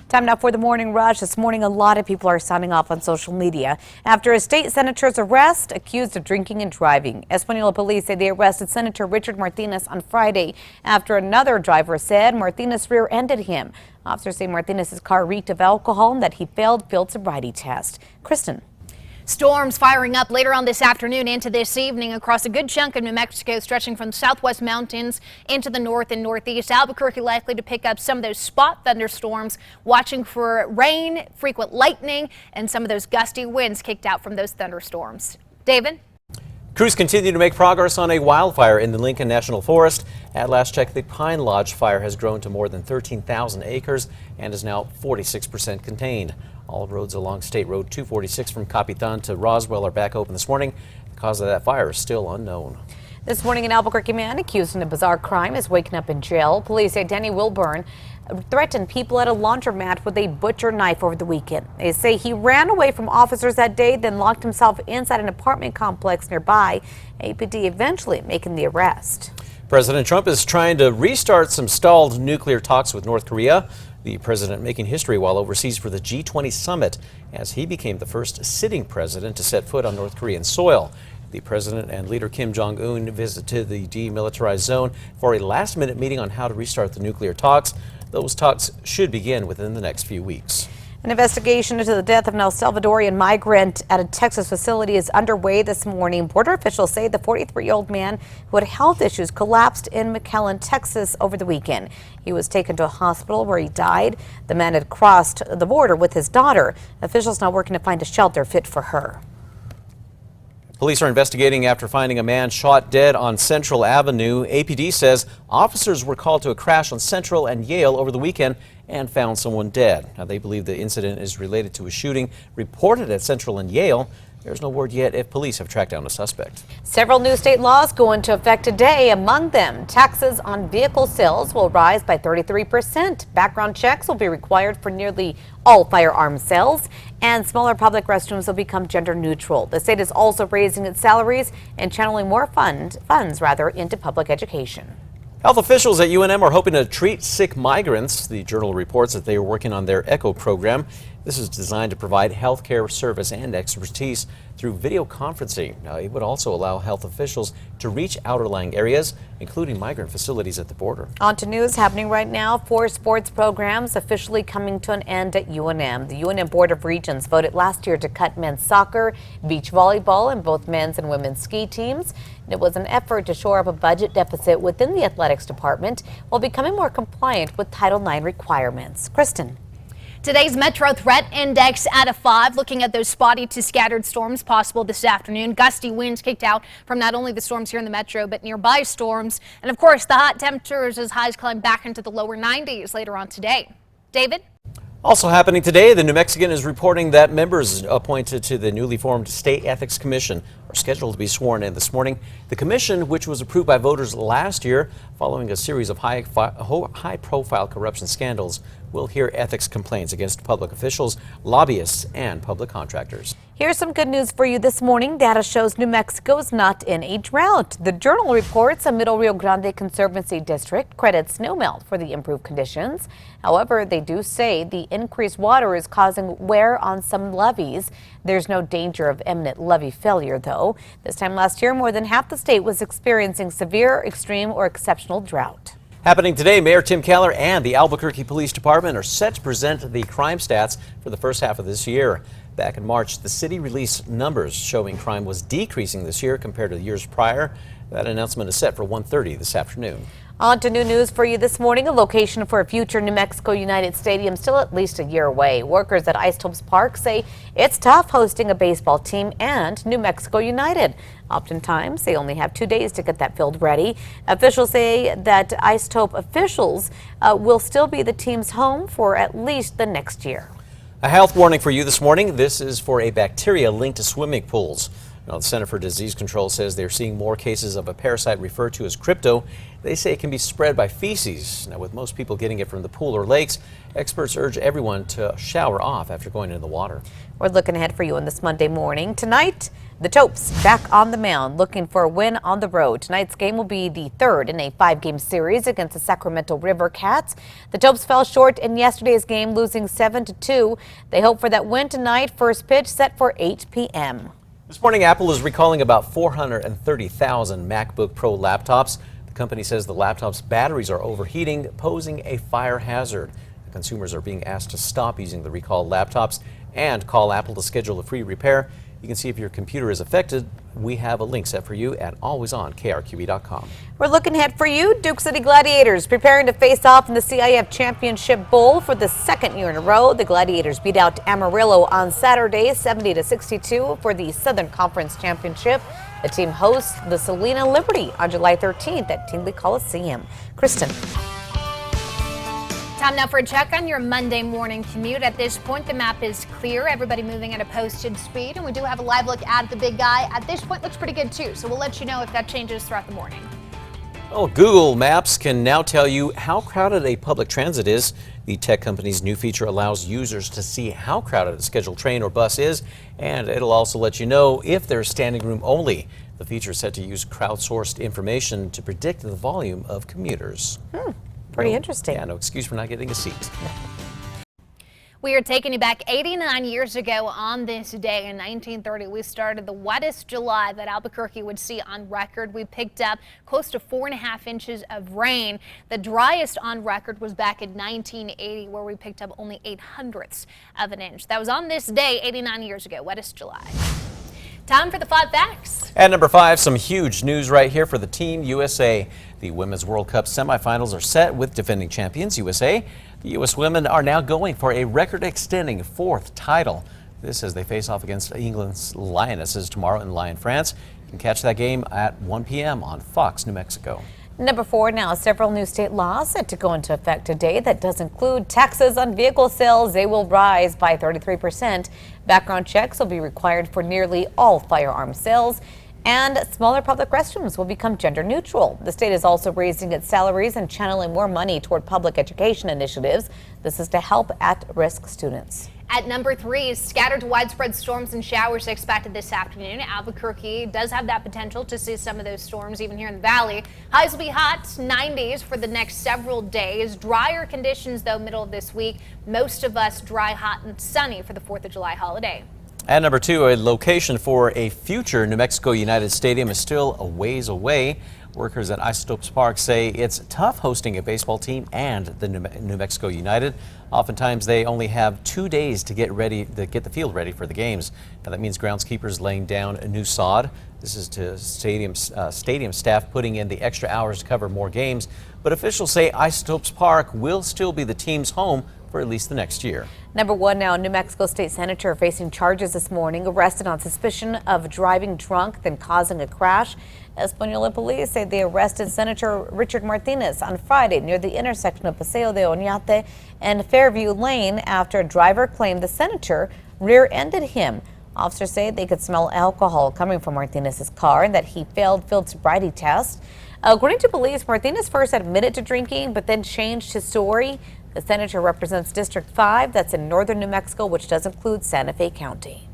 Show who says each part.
Speaker 1: Time now for the morning rush. This morning, a lot of people are signing off on social media after a state senator's arrest accused of drinking and driving. Espanola police say they arrested Senator Richard Martinez on Friday after another driver said Martinez rear-ended him. Officers say Martinez's car reeked of alcohol and that he failed field sobriety test. Kristen.
Speaker 2: Storms firing up later on this afternoon into this evening across a good chunk of New Mexico, stretching from the southwest mountains into the north and northeast. Albuquerque likely to pick up some of those spot thunderstorms, watching for rain, frequent lightning, and some of those gusty winds kicked out from those thunderstorms. David?
Speaker 3: Crews continue to make progress on a wildfire in the Lincoln National Forest. At last check, the Pine Lodge fire has grown to more than 13,000 acres and is now 46% contained. All roads along State Road 246 from Capitan to Roswell are back open this morning. The cause of that fire is still unknown.
Speaker 1: This morning, an Albuquerque man accused in a bizarre crime is waking up in jail. Police say Danny Wilburn threatened people at a laundromat with a butcher knife over the weekend. They say he ran away from officers that day, then locked himself inside an apartment complex nearby. APD eventually making the arrest.
Speaker 3: President Trump is trying to restart some stalled nuclear talks with North Korea. The president making history while overseas for the G20 summit as he became the first sitting president to set foot on North Korean soil. The president and leader Kim Jong-un visited the demilitarized zone for a last-minute meeting on how to restart the nuclear talks. Those talks should begin within the next few weeks.
Speaker 1: An investigation into the death of an El Salvadorian migrant at a Texas facility is underway this morning. Border officials say the 43-year-old man who had health issues collapsed in McAllen, Texas over the weekend. He was taken to a hospital where he died. The man had crossed the border with his daughter. Officials now working to find a shelter fit for her.
Speaker 3: Police are investigating after finding a man shot dead on Central Avenue. APD says officers were called to a crash on Central and Yale over the weekend and found someone dead. Now, they believe the incident is related to a shooting reported at Central and Yale. There's no word yet if police have tracked down a suspect.
Speaker 1: Several new state laws go into effect today. Among them, taxes on vehicle sales will rise by 33%. Background checks will be required for nearly all firearm sales, and smaller public restrooms will become gender neutral. The state is also raising its salaries and channeling more funds into public education.
Speaker 3: Health officials at UNM are hoping to treat sick migrants. The Journal reports that they are working on their ECHO program. This is designed to provide health care service and expertise through video conferencing. Now, it would also allow health officials to reach outerlying areas, including migrant facilities at the border.
Speaker 1: On to news happening right now. 4 sports programs officially coming to an end at UNM. The UNM Board of Regents voted last year to cut men's soccer, beach volleyball, and both men's and women's ski teams. It was an effort to shore up a budget deficit within the athletics department while becoming more compliant with Title IX requirements. Kristen.
Speaker 2: Today's Metro Threat Index out of 5, looking at those spotty to scattered storms possible this afternoon. Gusty winds kicked out from not only the storms here in the metro, but nearby storms. And of course, the hot temperatures as highs climb back into the lower 90s later on today. David?
Speaker 3: Also happening today, the New Mexican is reporting that members appointed to the newly formed State Ethics Commission are scheduled to be sworn in this morning. The commission, which was approved by voters last year following a series of high-profile corruption scandals, will hear ethics complaints against public officials, lobbyists, and public contractors.
Speaker 1: Here's some good news for you this morning. Data shows New Mexico is not in a drought. The Journal reports a Middle Rio Grande Conservancy District credits snowmelt for the improved conditions. However, they do say the increased water is causing wear on some levees. There's no danger of imminent levee failure, though. This time last year, more than half the state was experiencing severe, extreme, or exceptional drought.
Speaker 3: Happening today, Mayor Tim Keller and the Albuquerque Police Department are set to present the crime stats for the first half of this year. Back in March, the city released numbers showing crime was decreasing this year compared to the years prior. That announcement is set for 1:30 this afternoon.
Speaker 1: On to new news for you this morning. A location for a future New Mexico United Stadium still at least a year away. Workers at Isotopes Park say it's tough hosting a baseball team and New Mexico United. Oftentimes, they only have 2 days to get that field ready. Officials say that Isotope officials will still be the team's home for at least the next year.
Speaker 3: A health warning for you this morning. This is for a bacteria linked to swimming pools. Now, the Center for Disease Control says they're seeing more cases of a parasite referred to as crypto. They say it can be spread by feces. Now, with most people getting it from the pool or lakes, experts urge everyone to shower off after going into the water.
Speaker 1: We're looking ahead for you on this Monday morning. Tonight, the Topes back on the mound looking for a win on the road. Tonight's game will be the third in a 5-game series against the Sacramento River Cats. The Topes fell short in yesterday's game, losing 7-2. They hope for that win tonight. First pitch set for 8 p.m.
Speaker 3: This morning, Apple is recalling about 430,000 MacBook Pro laptops. The company says the laptops' batteries are overheating, posing a fire hazard. The consumers are being asked to stop using the recalled laptops and call Apple to schedule a free repair. You can see if your computer is affected. We have a link set for you at alwayson.krqe.com.
Speaker 1: We're looking ahead for you. Duke City Gladiators preparing to face off in the CIF Championship Bowl for the second year in a row. The Gladiators beat out Amarillo on Saturday, 70-62 for the Southern Conference Championship. The team hosts the Salina Liberty on July 13th at Tingley Coliseum. Kristen.
Speaker 2: Time now for a check on your Monday morning commute. At this point, the map is clear. Everybody moving at a posted speed. And we do have a live look at the big guy. At this point, looks pretty good, too. So we'll let you know if that changes throughout the morning.
Speaker 3: Well, Google Maps can now tell you how crowded a public transit is. The tech company's new feature allows users to see how crowded a scheduled train or bus is, and it'll also let you know if there's standing room only. The feature is set to use crowdsourced information to predict the volume of commuters.
Speaker 1: Pretty interesting.
Speaker 3: Yeah, no excuse for not getting a seat.
Speaker 2: We are taking you back 89 years ago on this day in 1930. We started the wettest July that Albuquerque would see on record. We picked up close to 4.5 inches of rain. The driest on record was back in 1980, where we picked up only 0.08 of an inch. That was on this day 89 years ago, wettest July. Time for the 5 facts.
Speaker 3: At number 5, some huge news right here for the Team USA. The Women's World Cup semifinals are set with defending champions USA. The U.S. women are now going for a record-extending 4th title. This as they face off against England's Lionesses tomorrow in Lyon, France. You can catch that game at 1 p.m. on Fox, New Mexico.
Speaker 1: Number 4 now, several new state laws set to go into effect today. That does include taxes on vehicle sales. They will rise by 33%. Background checks will be required for nearly all firearm sales. And smaller public restrooms will become gender neutral. The state is also raising its salaries and channeling more money toward public education initiatives. This is to help at-risk students.
Speaker 2: At number 3, scattered to widespread storms and showers expected this afternoon. Albuquerque does have that potential to see some of those storms even here in the valley. Highs will be hot, 90s for the next several days. Drier conditions, though, middle of this week. Most of us dry, hot, and sunny for the 4th of July holiday.
Speaker 3: At number 2, a location for a future New Mexico United Stadium is still a ways away. Workers at Isotopes Park say it's tough hosting a baseball team and the New Mexico United. Oftentimes they only have 2 days to get the field ready for the games. Now that means groundskeepers laying down a new sod. This is to stadium staff putting in the extra hours to cover more games. But officials say Isotopes Park will still be the team's home for at least the next year.
Speaker 1: Number 1 now, New Mexico State Senator facing charges this morning, arrested on suspicion of driving drunk then causing a crash. Española police say they arrested Senator Richard Martinez on Friday near the intersection of Paseo de Oñate and Fairview Lane after a driver claimed the senator rear-ended him. Officers say they could smell alcohol coming from Martinez's car and that he failed field sobriety tests. According to police, Martinez first admitted to drinking but then changed his story. The senator represents District 5, that's in northern New Mexico, which does include Santa Fe County.